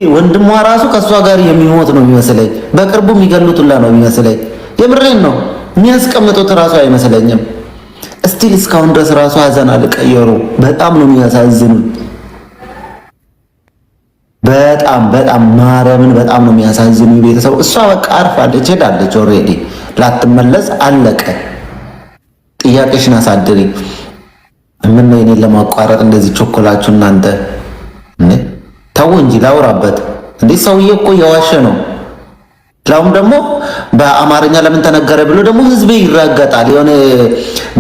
ወንድሟ ራሱ ከሷ ጋር የሚሞት ነው የሚመስለኝ። በቅርቡ የሚገሉትላ ነው የሚመስለኝ። የምሬን ነው። የሚያስቀምጡት ራሱ አይመስለኝም። እስቲል እስካሁን ድረስ ራሱ ሀዘን አልቀየሩ። በጣም ነው የሚያሳዝኑ። በጣም ማርያምን በጣም ነው የሚያሳዝኑ ቤተሰቡ። እሷ በቃ አርፋለች፣ ሄዳለች። ኦልሬዲ ላትመለስ አለቀ። ጥያቄሽን አሳድሪ። ምን ነው እኔን ለማቋረጥ እንደዚህ ቾኮላችሁ እናንተ? ተው እንጂ ላውራበት እንዴ! ሰውዬ እኮ እየዋሸ ነው። ላውም ደግሞ በአማርኛ ለምን ተነገረ ብሎ ደግሞ ህዝቤ ይራገጣል። የሆነ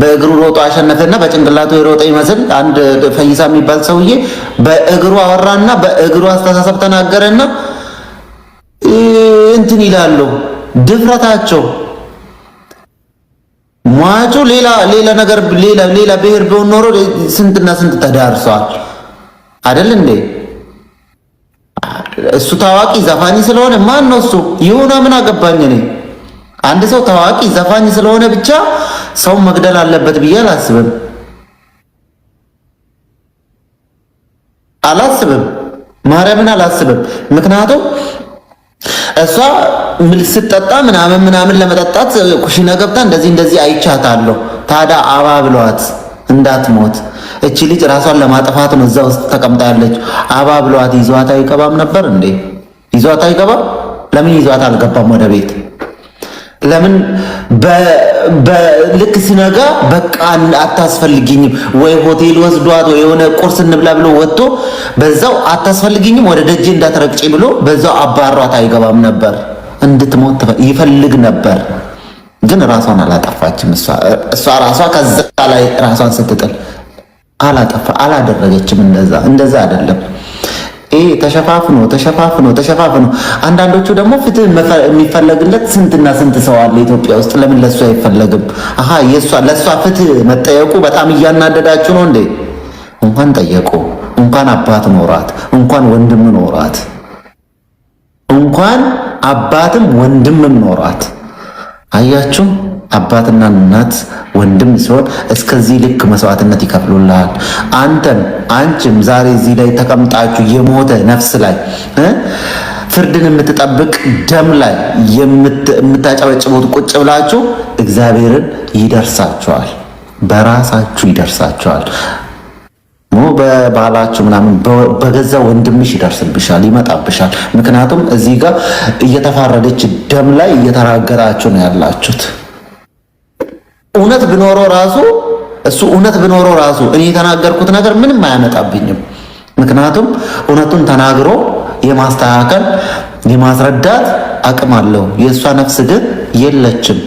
በእግሩ ሮጦ አሸነፈና በጭንቅላቱ የሮጠ ይመስል አንድ ፈይሳ የሚባል ሰውዬ በእግሩ አወራና በእግሩ አስተሳሰብ ተናገረና እንትን ይላሉ። ድፍረታቸው ሟቹ ሌላ ነገር ሌላ ብሔር ቢሆን ኖሮ ስንትና ስንት ተዳርሷል አይደል እንዴ? እሱ ታዋቂ ዘፋኝ ስለሆነ ማን ነው እሱ? ይሁና ምን አገባኝ እኔ። አንድ ሰው ታዋቂ ዘፋኝ ስለሆነ ብቻ ሰው መግደል አለበት ብዬ አላስብም። ማርያምን አላስብም። ምክንያቱም እሷ ስትጠጣ ምናምን ለመጠጣት ኩሽና ገብታ እንደዚህ አይቻታለሁ። ታዲያ አባ ብሏት እንዳትሞት እቺ ልጅ ራሷን ለማጥፋት ነው እዛ ውስጥ ተቀምጣ ያለች። አባ ብሏት ይዟት አይገባም ነበር እንዴ? ይዟት አይገባም? ለምን ይዟት አልገባም ወደ ቤት? ለምን በልክ ሲነጋ በቃ አታስፈልጊኝም ወይ ሆቴል ወስዷት ወይ የሆነ ቁርስ እንብላ ብሎ ወጥቶ በዛው አታስፈልጊኝም ወደ ደጄ እንዳትረግጪ ብሎ በዛው አባሯት አይገባም ነበር? እንድትሞት ይፈልግ ነበር። ግን ራሷን አላጠፋችም። እሷ ራሷ ከዛ ላይ ራሷን ስትጥል አላደረገችም። እንደዛ አይደለም። ተሸፋፍኖ አንዳንዶቹ ደግሞ ፍትህ የሚፈለግለት ስንትና ስንት ሰው አለ ኢትዮጵያ ውስጥ። ለምን ለሷ አይፈለግም? ለሷ ፍትህ መጠየቁ በጣም እያናደዳችሁ ነው እንዴ? እንኳን ጠየቁ፣ እንኳን አባት ኖራት፣ እንኳን ወንድም ኖራት፣ እንኳን አባትም ወንድምም ኖራት። አያችሁ፣ አባትና እናት ወንድም ሲሆን እስከዚህ ልክ መስዋዕትነት ይከፍሉልሃል። አንቺም ዛሬ እዚህ ላይ ተቀምጣችሁ የሞተ ነፍስ ላይ ፍርድን የምትጠብቅ ደም ላይ የምታጨበጭቡት ቁጭ ብላችሁ እግዚአብሔርን ይደርሳችኋል፣ በራሳችሁ ይደርሳችኋል። በባላችሁ ምናምን በገዛ ወንድምሽ ይደርስብሻል፣ ይመጣብሻል። ምክንያቱም እዚህ ጋር እየተፋረደች ደም ላይ እየተራገራችሁ ነው ያላችሁት። እውነት ብኖረው ራሱ እኔ የተናገርኩት ነገር ምንም አያመጣብኝም። ምክንያቱም እውነቱን ተናግሮ የማስተካከል የማስረዳት አቅም አለው። የእሷ ነፍስ ግን የለችም።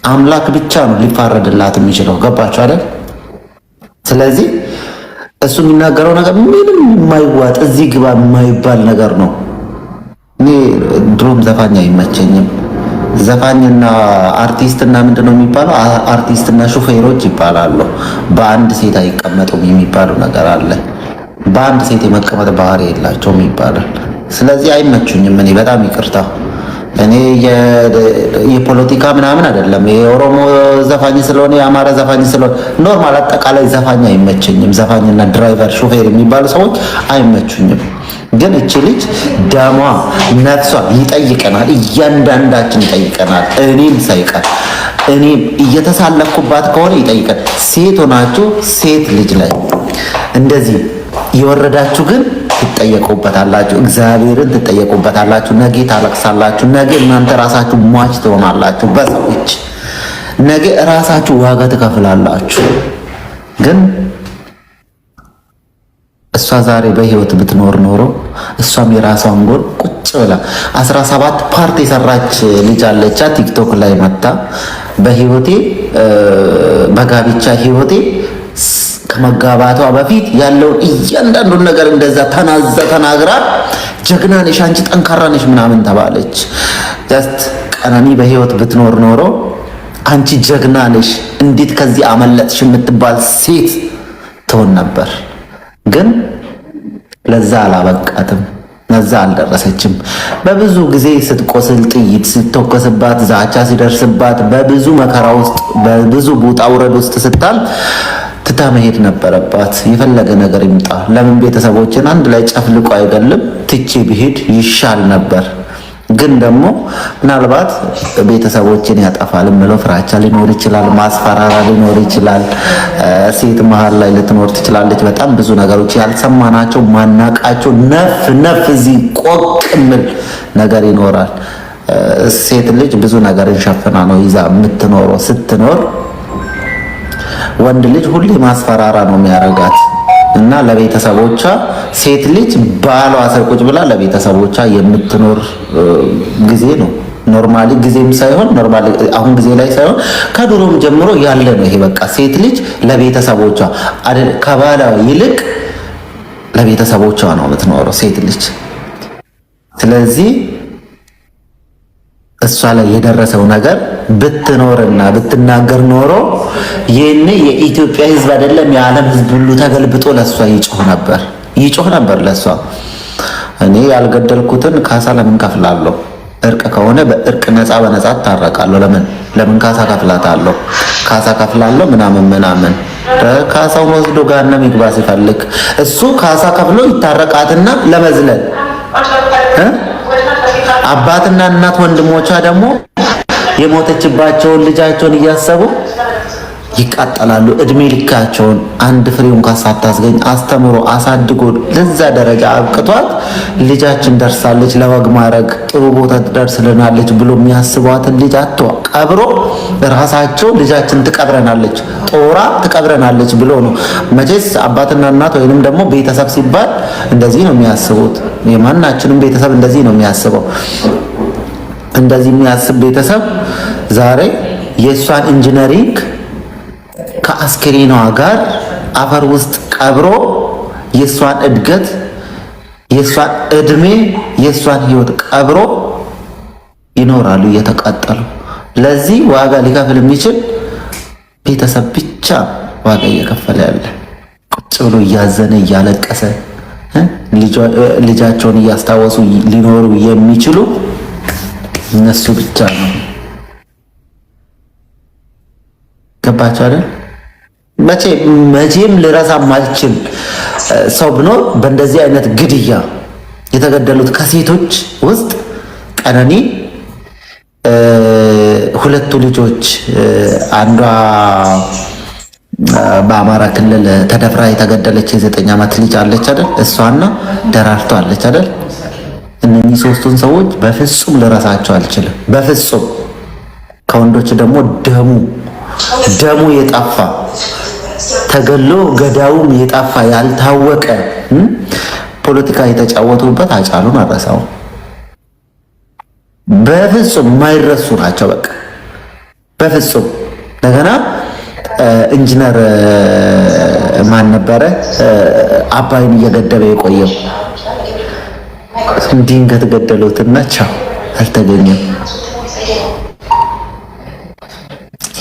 አምላክ ብቻ ነው ሊፋረድላት የሚችለው። ገባችሁ አይደል? ስለዚህ እሱ የሚናገረው ነገር ምንም የማይዋጥ እዚህ ግባ የማይባል ነገር ነው። እኔ ድሮም ዘፋኝ አይመቸኝም። ዘፋኝና አርቲስትና ምንድነው የሚባለው? አርቲስትና ሹፌሮች ይባላሉ። በአንድ ሴት አይቀመጡም የሚባለው ነገር አለ። በአንድ ሴት የመቀመጥ ባህሪ የላቸውም ይባላል። ስለዚህ አይመቹኝም። እኔ በጣም ይቅርታ። እኔ የፖለቲካ ምናምን አይደለም። የኦሮሞ ዘፋኝ ስለሆነ የአማራ ዘፋኝ ስለሆነ ኖርማል አጠቃላይ ዘፋኝ አይመቸኝም። ዘፋኝና ድራይቨር ሹፌር የሚባሉ ሰዎች አይመቹኝም። ግን እቺ ልጅ ደሟ ነፍሷ ይጠይቀናል፣ እያንዳንዳችን ይጠይቀናል። እኔም ሳይቀር እኔም እየተሳለኩባት ከሆነ ይጠይቀን። ሴት ሆናችሁ ሴት ልጅ ላይ እንደዚህ የወረዳችሁ ግን ትጠየቁበታላችሁ። እግዚአብሔርን ትጠየቁበታላችሁ። ነገ ታለቅሳላችሁ። ነገ እናንተ ራሳችሁ ሟች ትሆናላችሁ። በሰዎች ነገ ራሳችሁ ዋጋ ትከፍላላችሁ። ግን እሷ ዛሬ በህይወት ብትኖር ኖሮ እሷም የራሷን ጎል ቁጭ ብላ 17 ፓርት የሰራች ልጅ አለቻ ቲክቶክ ላይ መጣ በህይወቴ በጋብቻ ህይወቴ ከመጋባቷ በፊት ያለውን እያንዳንዱን ነገር እንደዛ ተናግራ ጀግና ነሽ አንቺ ጠንካራ ነሽ ምናምን ተባለች። ጀስት ቀነኒ በህይወት ብትኖር ኖሮ አንቺ ጀግና ነሽ እንዴት ከዚህ አመለጥሽ የምትባል ሴት ትሆን ነበር። ግን ለዛ አላበቃትም፣ ለዛ አልደረሰችም። በብዙ ጊዜ ስትቆስል፣ ጥይት ስትተኮስባት፣ ዛቻ ሲደርስባት፣ በብዙ መከራ ውስጥ በብዙ ውጣ ውረድ ውስጥ ስታል ትታ መሄድ ነበረባት። የፈለገ ነገር ይምጣ፣ ለምን ቤተሰቦችን አንድ ላይ ጨፍልቆ አይገልም? ትቼ ብሄድ ይሻል ነበር። ግን ደግሞ ምናልባት ቤተሰቦችን ያጠፋል ምለው ፍራቻ ሊኖር ይችላል፣ ማስፈራራ ሊኖር ይችላል። ሴት መሀል ላይ ልትኖር ትችላለች። በጣም ብዙ ነገሮች ያልሰማናቸው ማናቃቸው ነፍ እዚህ ቆቅ ምል ነገር ይኖራል። ሴት ልጅ ብዙ ነገርን ሸፍና ነው ይዛ የምትኖረው። ስትኖር ወንድ ልጅ ሁሌ ማስፈራራ ነው የሚያረጋት እና ለቤተሰቦቿ ሴት ልጅ ባሏ ስር ቁጭ ብላ ለቤተሰቦቿ የምትኖር ጊዜ ነው። ኖርማሊ ጊዜም ሳይሆን ኖርማሊ አሁን ጊዜ ላይ ሳይሆን ከድሮም ጀምሮ ያለ ነው ይሄ። በቃ ሴት ልጅ ለቤተሰቦቿ ከባሏ ይልቅ ለቤተሰቦቿ ነው የምትኖረው ሴት ልጅ። ስለዚህ እሷ ላይ የደረሰው ነገር ብትኖርና ብትናገር ኖሮ ይህኔ የኢትዮጵያ ሕዝብ አይደለም የዓለም ሕዝብ ሁሉ ተገልብጦ ለሷ ይጮህ ነበር ለሷ። እኔ ያልገደልኩትን ካሳ ለምን ከፍላለሁ? እርቅ ከሆነ በእርቅ ነፃ በነፃ ታረቃለሁ። ለምን ካሳ ከፍላታለሁ? ካሳ ከፍላለሁ ምናምን ካሳውን ወስዶ ገሃነም ይግባ ሲፈልግ እሱ ካሳ ከፍሎ ይታረቃትና ለመዝለል አባትና እናት ወንድሞቿ ደግሞ የሞተችባቸውን ልጃቸውን እያሰቡ ይቃጠላሉ። እድሜ ልካቸውን አንድ ፍሬውን ሳታስገኝ አስተምሮ አሳድጎ ለዛ ደረጃ አብቅቷት ልጃችን ደርሳለች፣ ለወግ ማድረግ ጥሩ ቦታ ትደርስልናለች ብሎ የሚያስቧትን ልጅ አጥቶ ቀብሮ ራሳቸው ልጃችን ትቀብረናለች፣ ጦራ ትቀብረናለች ብሎ ነው። መቼስ አባትና እናት ወይንም ደግሞ ቤተሰብ ሲባል እንደዚህ ነው የሚያስቡት። የማናችንም ቤተሰብ እንደዚህ ነው የሚያስበው። እንደዚህ የሚያስብ ቤተሰብ ዛሬ የእሷን ኢንጂነሪንግ ከአስክሬኗ ጋር አፈር ውስጥ ቀብሮ የእሷን እድገት፣ የእሷን እድሜ፣ የእሷን ህይወት ቀብሮ ይኖራሉ እየተቃጠሉ። ለዚህ ዋጋ ሊከፍል የሚችል ቤተሰብ ብቻ ዋጋ እየከፈለ ያለ ቁጭ ብሎ እያዘነ እያለቀሰ ልጃቸውን እያስታወሱ ሊኖሩ የሚችሉ እነሱ ብቻ ነው። ገባችሁ አይደል? መቼም ልረሳ ማልችል ሰው ብኖር በእንደዚህ አይነት ግድያ የተገደሉት ከሴቶች ውስጥ ቀነኒ፣ ሁለቱ ልጆች አንዷ በአማራ ክልል ተደፍራ የተገደለች የ9 ዓመት ልጅ አለች አይደል? እሷና ደራርቱ አለች አይደል? እነኚህ ሶስቱን ሰዎች በፍጹም ልረሳቸው አልችልም። በፍጹም ከወንዶች ደግሞ ደሙ የጠፋ ተገሎ ገዳውም የጠፋ ያልታወቀ ፖለቲካ የተጫወቱበት ሃጫሉን አረሳው። በፍጹም የማይረሱ ናቸው። በቃ በፍጹም እንደገና ኢንጂነር ማን ነበረ አባይን እየገደበ የቆየው ድንገት ገደሉትና ቻው አልተገኘም።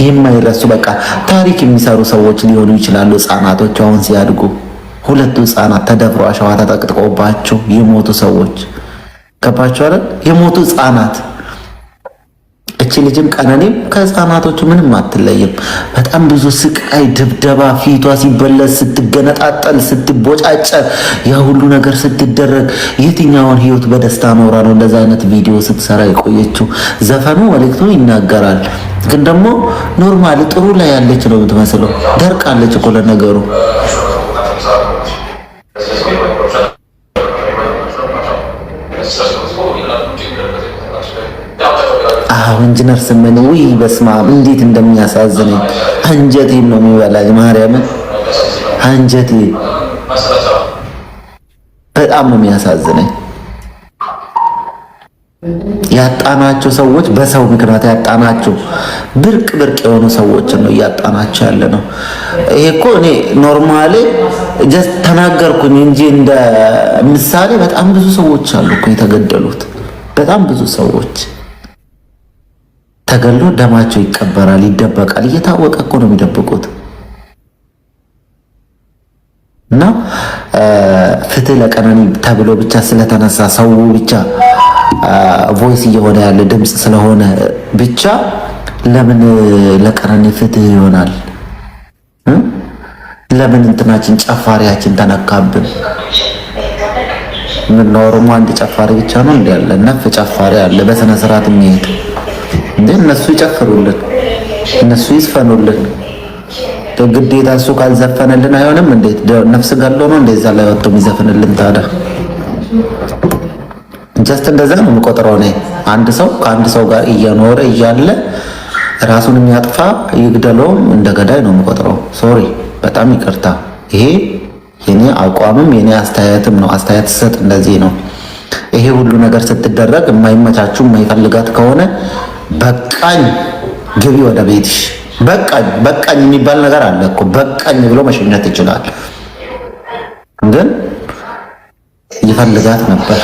የማይረሱ በቃ ታሪክ የሚሰሩ ሰዎች ሊሆኑ ይችላሉ። ህፃናቶች አሁን ሲያድጉ ሁለቱ ህፃናት ተደፍሮ አሸዋ ተጠቅጥቆባቸው የሞቱ ሰዎች ገባቸው አይደል? የሞቱ ህፃናት። እቺ ልጅም ቀነኒም ከህፃናቶቹ ምንም አትለይም። በጣም ብዙ ስቃይ፣ ድብደባ፣ ፊቷ ሲበለስ፣ ስትገነጣጠል፣ ስትቦጫጨር፣ ያ ሁሉ ነገር ስትደረግ የትኛውን ህይወት በደስታ ኖራ ነው እንደዛ አይነት ቪዲዮ ስትሰራ የቆየችው? ዘፈኑ መልእክቱ ይናገራል፣ ግን ደግሞ ኖርማል ጥሩ ላይ ያለች ነው የምትመስለው። ደርቃለች እኮ ለነገሩ። ኢንጂነር ስመኝ ውይ በስመ አብ እንዴት እንደሚያሳዝነኝ አንጀቴን ነው የሚበላኝ። ማርያምን አንጀቴ በጣም ነው የሚያሳዝነኝ። ያጣናቸው ሰዎች በሰው ምክንያት ያጣናቸው ብርቅ የሆኑ ሰዎችን ነው እያጣናቸው ያለ ነው። ይሄ እኮ እኔ ኖርማሊ ጀስት ተናገርኩኝ እንጂ እንደ ምሳሌ በጣም ብዙ ሰዎች አሉ እኮ የተገደሉት። በጣም ብዙ ሰዎች ተገሎ ደማቸው ይቀበራል፣ ይደበቃል። እየታወቀ እኮ ነው የሚደብቁት። እና ፍትህ ለቀነኒ ተብሎ ብቻ ስለተነሳ ሰው ብቻ ቮይስ እየሆነ ያለ ድምፅ ስለሆነ ብቻ ለምን ለቀነኒ ፍትህ ይሆናል? ለምን እንትናችን ጨፋሪያችን ተነካብን? ምን ኖርማ አንድ ጨፋሪ ብቻ ነው እንዴ ያለ? ነፍ ጨፋሪ አለ በስነ ስርዓት የሚሄድ እንዴ። እነሱ ይጨፍሩልን፣ እነሱ ይስፈኑልን። ግዴታ እሱ ካልዘፈነልን አይሆንም። እንዴት ነፍስ ገሎ ነው እንደዛ ላይ ወጥቶ የሚዘፍንልን ታዲያ? ጀስት እንደዛ ነው የምቆጥረው እኔ። አንድ ሰው ከአንድ ሰው ጋር እየኖረ እያለ ራሱን የሚያጥፋ ይግደለውም እንደ ገዳይ ነው የምቆጥረው። ሶሪ በጣም ይቅርታ። ይሄ የኔ አቋምም የኔ አስተያየትም ነው። አስተያየት ሰጥ እንደዚህ ነው። ይሄ ሁሉ ነገር ስትደረግ የማይመቻችሁ የማይፈልጋት ከሆነ በቃኝ፣ ግቢ ወደ ቤትሽ። በቃኝ የሚባል ነገር አለ እኮ። በቃኝ ብሎ መሸኘት ይችላል። ግን ይፈልጋት ነበር፣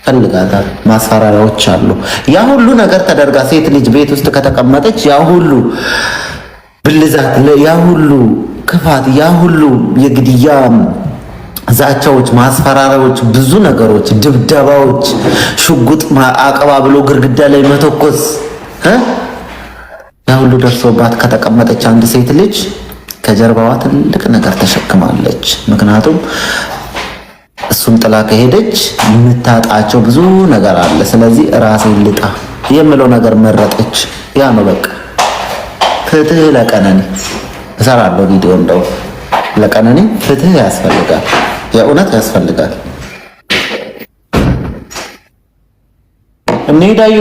ፈልጋታል። ማስፈራሪያዎች አሉ። ያ ሁሉ ነገር ተደርጋ ሴት ልጅ ቤት ውስጥ ከተቀመጠች ያ ሁሉ ብልዛት፣ ያ ሁሉ ክፋት፣ ያ ሁሉ የግድያ ዛቻዎች፣ ማስፈራሪያዎች፣ ብዙ ነገሮች፣ ድብደባዎች፣ ሽጉጥ አቀባብሎ ግድግዳ ላይ መተኮስ፣ ያ ሁሉ ደርሶባት ከተቀመጠች አንድ ሴት ልጅ ከጀርባዋ ትልቅ ነገር ተሸክማለች። ምክንያቱም እሱን ጥላ ከሄደች የምታጣቸው ብዙ ነገር አለ። ስለዚህ ራሴን ልጣ የምለው ነገር መረጠች። ያ ነው በቃ። ፍትህ ለቀነኒ እሰራለሁ ቪዲዮ። እንደው ለቀነኒ ፍትህ ያስፈልጋል፣ የእውነት ያስፈልጋል። እንሂዳዩ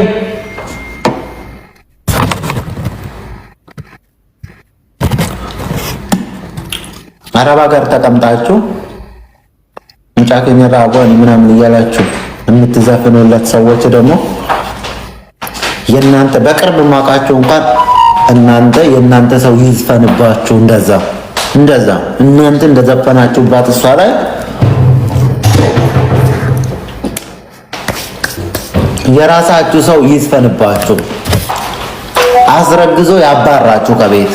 አረብ ሀገር ተቀምጣችሁ ጫክ የሚራጓን ምናምን እያላችሁ የምትዘፍኑለት ሰዎች ደግሞ የእናንተ በቅርብ ማቃችሁ እንኳን እናንተ የእናንተ ሰው ይዝፈንባችሁ። እንደዛ እናንተ እንደዘፈናችሁባት እሷ ላይ የራሳችሁ ሰው ይዝፈንባችሁ፣ አስረግዞ ያባራችሁ ከቤት